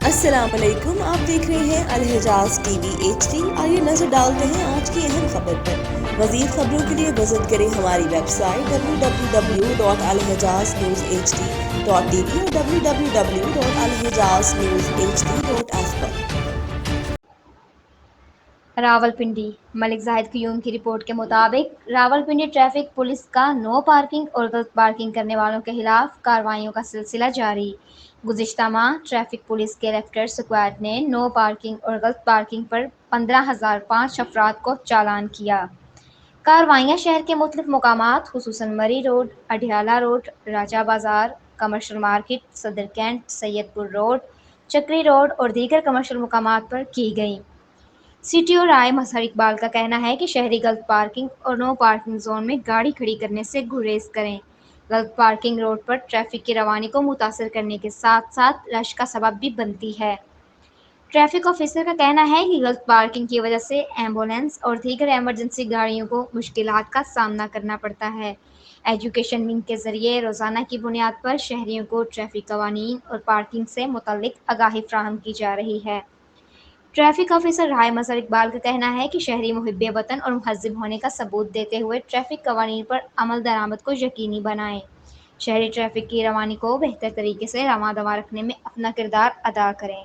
السلام علیکم، آپ دیکھ رہے ہیں الحجاز ٹی وی HD۔ آئیے نظر ڈالتے ہیں آج کی اہم خبر پر۔ مزید خبروں کے لیے وزٹ کریں ہماری ویب سائٹ www.alhejaznewshd.tv اور www.alhejaznewshd.f پر۔ راولپنڈی ملک زاہد قیوم کی رپورٹ کے مطابق راولپنڈی ٹریفک پولیس کا نو پارکنگ اور غلط پارکنگ کرنے والوں کے خلاف کارروائیوں کا سلسلہ جاری۔ گزشتہ ماہ ٹریفک پولیس کے ریفٹر اسکواڈ نے نو پارکنگ اور غلط پارکنگ پر 15,005 افراد کو چالان کیا۔ کارروائیاں شہر کے مختلف مقامات خصوصاً مری روڈ، اڈیالہ روڈ، راجہ بازار، کمرشل مارکیٹ، صدر کینٹ، سید پور روڈ، چکری روڈ اور دیگر کمرشل مقامات پر کی گئیں۔ CTO رائے مظہر اقبال کا کہنا ہے کہ شہری غلط پارکنگ اور نو پارکنگ زون میں گاڑی کھڑی کرنے سے گریز کریں۔ غلط پارکنگ روڈ پر ٹریفک کی روانی کو متاثر کرنے کے ساتھ ساتھ رش کا سبب بھی بنتی ہے۔ ٹریفک آفیسر کا کہنا ہے کہ غلط پارکنگ کی وجہ سے ایمبولینس اور دیگر ایمرجنسی گاڑیوں کو مشکلات کا سامنا کرنا پڑتا ہے۔ ایجوکیشن ونگ کے ذریعے روزانہ کی بنیاد پر شہریوں کو ٹریفک قوانین اور پارکنگ سے متعلق آگاہی فراہم کی جا رہی ہے۔ ٹریفک آفیسر رائے مظہر اقبال کا کہنا ہے کہ شہری محب وطن اور مہذب ہونے کا ثبوت دیتے ہوئے ٹریفک قوانین پر عمل درآمد کو یقینی بنائیں۔ شہری ٹریفک کی روانی کو بہتر طریقے سے رواں دواں رکھنے میں اپنا کردار ادا کریں۔